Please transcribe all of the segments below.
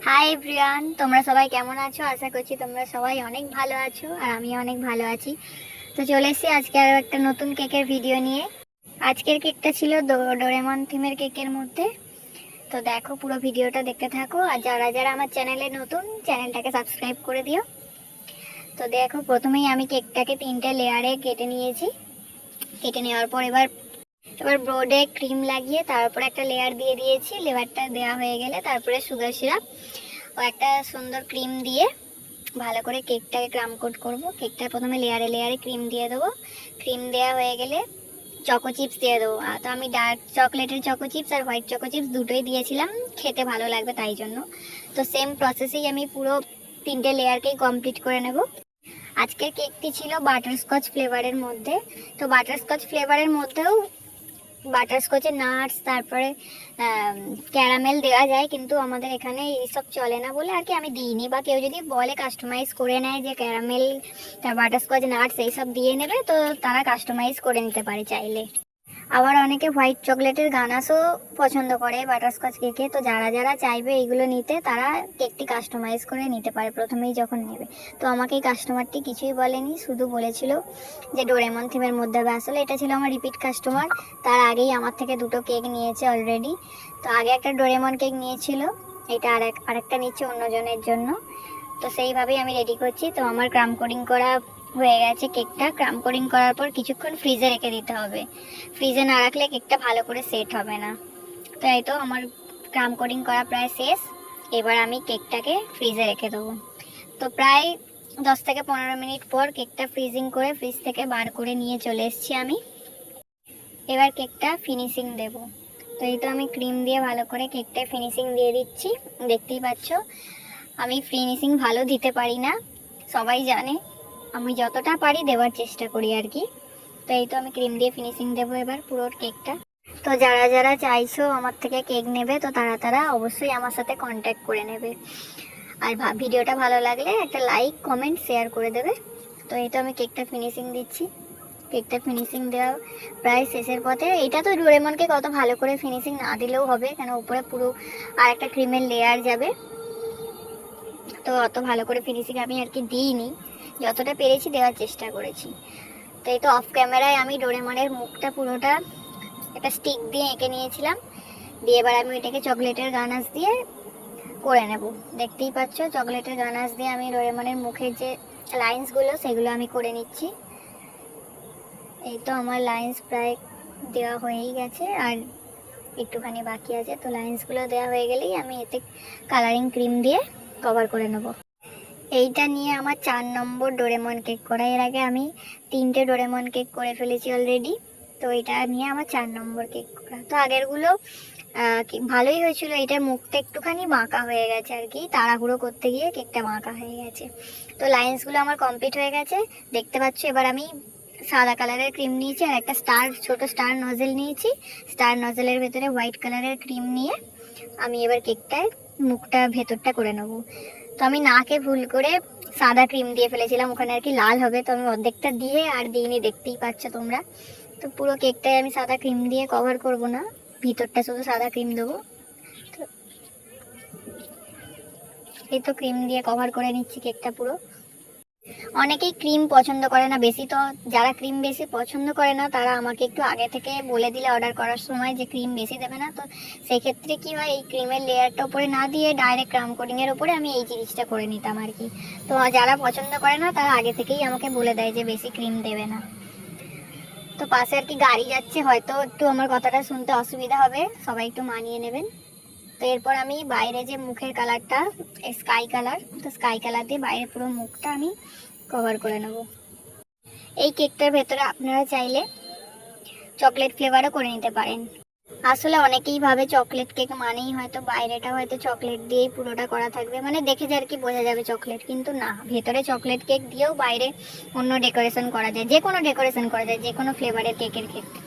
Hi everyone, তোমরা সবাই কেমন আছো? আশা করছি তোমরা সবাই অনেক ভালো আছো আর আমি অনেক ভালো আছি। তো চলে এসেছি আজকে আরও একটা নতুন কেকের ভিডিও নিয়ে। আজকের কেকটা ছিল ডোরেমন থিমের কেকের মধ্যে। তো দেখো, পুরো ভিডিওটা দেখতে থাকো, আর যারা যারা আমার চ্যানেলে নতুন, চ্যানেলটাকে সাবস্ক্রাইব করে দিও। তো দেখো, প্রথমেই আমি কেকটাকে 3টে লেয়ারে কেটে নিয়েছি। কেটে নেওয়ার পর এবার ব্রোডে ক্রিম লাগিয়ে তারপর একটা লেয়ার দিয়ে দিয়েছি। লেয়ারটা দেওয়া হয়ে গেলে তারপরে সুগার সিরাপ ও একটা সুন্দর ক্রিম দিয়ে ভালো করে কেকটাকে ক্রাম কোট করবো। কেকটা প্রথমে লেয়ারে লেয়ারে ক্রিম দিয়ে দেবো। ক্রিম দেওয়া হয়ে গেলে চকো চিপস দিয়ে দেবো। তো আমি ডার্ক চকলেটের চকো চিপস আর হোয়াইট চকো চিপস দুটোই দিয়েছিলাম, খেতে ভালো লাগবে তাই জন্য। তো সেম প্রসেসেই আমি পুরো 3টে লেয়ারকেই কমপ্লিট করে নেব। আজকের কেকটি ছিল বাটারস্কচ ফ্লেভারের মধ্যে। তো বাটারস্কচ ফ্লেভারের মধ্যেও বাটারস্কচের নাটস, তারপরে ক্যারামেল দেওয়া যায়, কিন্তু আমাদের এখানে এইসব চলে না বলে আর কি আমি দিইনি। বা কেউ যদি বলে কাস্টমাইজ করে নেয় যে ক্যারামেল বাটারস্কচ নাটস এইসব দিয়ে নেবে, তো তারা কাস্টমাইজ করে নিতে পারে চাইলে। আবার অনেকে হোয়াইট চকলেটের গানাশও পছন্দ করে বাটারস্কচ কেকে। তো যারা যারা চাইবে এইগুলো নিতে, তারা কেকটি কাস্টমাইজ করে নিতে পারে প্রথমেই যখন নেবে। তো আমাকে এই কাস্টমারটি কিছুই বলেনি, শুধু বলেছিল যে ডোরেমন থিমের মধ্যে হবে। আসলে এটা ছিল আমার রিপিট কাস্টমার, তার আগেই আমার থেকে 2টো কেক নিয়েছে অলরেডি। তো আগে একটা ডোরেমন কেক নিয়েছিল, এটা আরেকটা নিচ্ছে অন্যজনের জন্য। তো সেইভাবেই আমি রেডি করছি। তো আমার ক্রাম কোডিং করা হয়ে গেছে কেকটা। ক্রাম কোডিং করার পর কিছুক্ষণ ফ্রিজে রেখে দিতে হবে। ফ্রিজে না রাখলে কেকটা ভালো করে সেট হবে না। তো এই তো আমার ক্রাম কোডিং করা প্রায় শেষ। এবার আমি কেকটাকে ফ্রিজে রেখে দেবো। তো প্রায় 10 থেকে 15 মিনিট পর কেকটা ফ্রিজিং করে ফ্রিজ থেকে বার করে নিয়ে চলে এসেছি আমি। এবার কেকটা ফিনিশিং দেব। তো এই তো আমি ক্রিম দিয়ে ভালো করে কেকটায় ফিনিশিং দিয়ে দিচ্ছি। দেখতেই পাচ্ছ আমি ফিনিশিং ভালো দিতে পারি না, সবাই জানে। আমি যতটা পারি দেওয়ার চেষ্টা করি আর কি। তো এই তো আমি ক্রিম দিয়ে ফিনিশিং দেবো এবার পুরো কেকটা। তো যারা যারা চাইছো আমার থেকে কেক নেবে, তো তারা তারা অবশ্যই আমার সাথে কন্ট্যাক্ট করে নেবে। আর ভিডিওটা ভালো লাগলে একটা লাইক কমেন্ট শেয়ার করে দেবে। তো এই তো আমি কেকটা ফিনিশিং দিচ্ছি। কেকটা ফিনিশিং দেওয়া প্রায় শেষের পথে। এটা তো ডোরেমন কেক, অত ভালো করে ফিনিশিং না দিলেও হবে, কেন উপরে পুরো আর একটা ক্রিমের লেয়ার যাবে। তো অত ভালো করে ফিনিশিং আমি আর কি দিইনি, যতটা পেরেছি দেওয়ার চেষ্টা করেছি। তো এই তো অফ ক্যামেরায় আমি ডোরেমনের মুখটা পুরোটা একটা স্টিক দিয়ে এঁকে নিয়েছিলাম। দিয়ে এবার আমি এটাকে চকলেটের গানাশ দিয়ে করে নেব। দেখতেই পাচ্ছ চকলেটের গানাশ দিয়ে আমি ডোরেমনের মুখের যে লাইন্সগুলো সেগুলো আমি করে নিচ্ছি। এই তো আমার লাইন্স প্রায় দেওয়া হয়েই গেছে, আর একটুখানি বাকি আছে। তো লাইন্সগুলো দেওয়া হয়ে গেলেই আমি এতে কালারিং ক্রিম দিয়ে কভার করে নেব। এইটা নিয়ে আমার 4 নম্বর ডোরেমন কেক করা। এর আগে আমি 3টে ডোরেমন কেক করে ফেলেছি অলরেডি। তো এটা নিয়ে আমার 4 নম্বর কেক করা। তো আগেরগুলো ভালোই হয়েছিল। এটার মুখটা একটুখানি বাঁকা হয়ে গেছে আর কি, তাড়াহুড়ো করতে গিয়ে কেকটা বাঁকা হয়ে গেছে। তো লাইন্সগুলো আমার কমপ্লিট হয়ে গেছে, দেখতে পাচ্ছ। এবার আমি সাদা কালারের ক্রিম নিয়েছি আর একটা ছোট স্টার নজেল নিয়েছি। স্টার নজেলের ভেতরে হোয়াইট কালারের ক্রিম নিয়ে আমি এবার কেকটায় মুখটা ভেতরটা করে নেবো। তো আমি নাকে ভুল করে সাদা ক্রিম দিয়ে ফেলেছিলাম, ওখানে আর কি লাল হবে। তো আমি অর্ধেকটা দিয়ে আর দিইনি, দেখতেই পাচ্ছ তোমরা। তো পুরো কেকটায় আমি সাদা ক্রিম দিয়ে কভার করব না, ভিতরটা শুধু সাদা ক্রিম দেবো। তো এই তো ক্রিম দিয়ে কভার করে নিচ্ছি কেকটা পুরো। অনেকেই ক্রিম পছন্দ করে না বেশি। তো যারা ক্রিম বেশি পছন্দ করে না, তারা আমাকে একটু আগে থেকে বলে দিলে অর্ডার করার সময় যে ক্রিম বেশি দেবে না। তো সেক্ষেত্রে কি হয়, এই ক্রিমের লেয়ারটা উপরে না দিয়ে ডাইরেক্ট ক্রাম কোডিংয়ের উপরে আমি এই জিনিসটা করে নিতাম আর কি। তো যারা পছন্দ করে না, তারা আগে থেকেই আমাকে বলে দেয় যে বেশি ক্রিম দেবে না। তো পাশে আর কি গাড়ি যাচ্ছে, হয়তো একটু আমার কথাটা শুনতে অসুবিধা হবে, সবাই একটু মানিয়ে নেবেন। তো এরপর আমি বাইরে যে মুখের কালারটা স্কাই কালার, তো স্কাই কালার দিয়ে বাইরে পুরো মুখটা আমি কভার করে নেব। এই কেকটার ভেতরে আপনারা চাইলে চকলেট ফ্লেভারও করে নিতে পারেন। আসলে অনেকেই ভাবে চকলেট কেক মানেই হয়তো বাইরেটা হয়তো চকলেট দিয়েই পুরোটা করা থাকবে, মানে দেখে যে আর কি বোঝা যাবে চকলেট, কিন্তু না, ভেতরে চকলেট কেক দিয়েও বাইরে অন্য ডেকোরেশন করা যায়, যে কোনো ডেকোরেশন করা যায় যে কোনো ফ্লেভারের কেকের ক্ষেত্রে।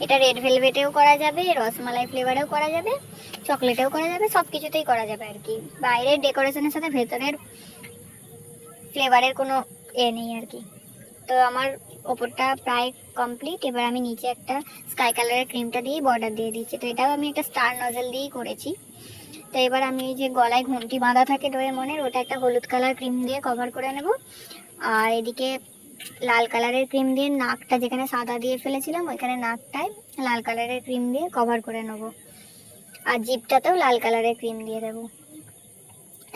এটা রেড ভেলভেটেও করা যাবে, রসমালাই ফ্লেভারেও করা যাবে, চকলেটেও করা যাবে, সব কিছুতেই করা যাবে আর কি। বাইরের ডেকোরেশনের সাথে ভেতরের ফ্লেভারের কোনো নেই আর কি। তো আমার ওপরটা প্রায় কমপ্লিট। এবার আমি নিচে একটা স্কাই কালারের ক্রিমটা দিয়ে বর্ডার দিয়ে দিচ্ছি। তো এটাও আমি একটা স্টার নজল দিয়েই করেছি। তো এবার আমি এই যে গলায় ঘুমটি বাঁধা থাকে ডোরেমনের, ওটা একটা হলুদ কালার ক্রিম দিয়ে কভার করে নেব। আর এদিকে লাল কালারের ক্রিম দিয়ে নাকটা যেখানে সাদা দিয়ে ফেলেছিলাম ওইখানে নাকটায় লাল কালারের ক্রিম দিয়ে কভার করে নেব। আর জিপটাতেও লাল কালারের ক্রিম দিয়ে দেবো।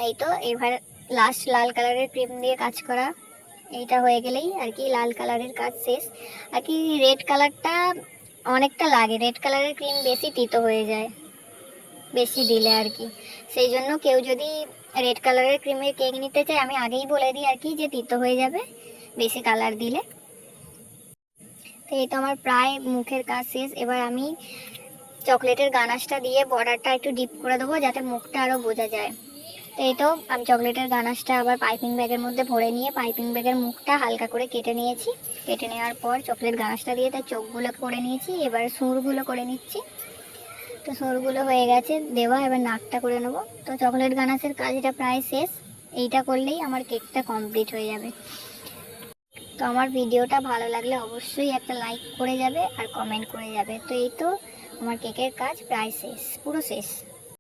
এই তো এবার লাস্ট লাল কালারের ক্রিম দিয়ে কাজ করা, এইটা হয়ে গেলেই আর কি লাল কালারের কাজ শেষ। আর কি রেড কালারটা অনেকটা লাগে, রেড কালারের ক্রিম বেশি তিতো হয়ে যায় বেশি দিলে আর কি। সেই জন্য কেউ যদি রেড কালারের ক্রিমের কেক নিতে চায়, আমি আগেই বলে দিই আর কি যে তিতো হয়ে যাবে বেশি কালার দিলে। তো এই তো আমার প্রায় মুখের কাজ শেষ। এবার আমি চকলেটের গানাশটা দিয়ে বর্ডারটা একটু ডিপ করে দেবো যাতে মুখটা আরও বোঝা যায়। তো এই তো আমি চকলেটের গানাশটা আবার পাইপিং ব্যাগের মধ্যে ভরে নিয়ে পাইপিং ব্যাগের মুখটা হালকা করে কেটে নিয়েছি। কেটে নেওয়ার পর চকলেট গানাশটা দিয়ে তার চোখগুলো করে নিয়েছি। এবার সুরগুলো করে নিচ্ছি। তো সুরগুলো হয়ে গেছে দেওয়া, এবার নাকটা করে নেবো। তো চকলেট গানাশের কাজটা প্রায় শেষ, এইটা করলেই আমার কেকটা কমপ্লিট হয়ে যাবে। তো আমার ভিডিওটা ভালো লাগলে অবশ্যই একটা লাইক করে যাবে আর কমেন্ট করে যাবে। তো এই তো আমার কেকের কাজ প্রায় শেষ, পুরো শেষ।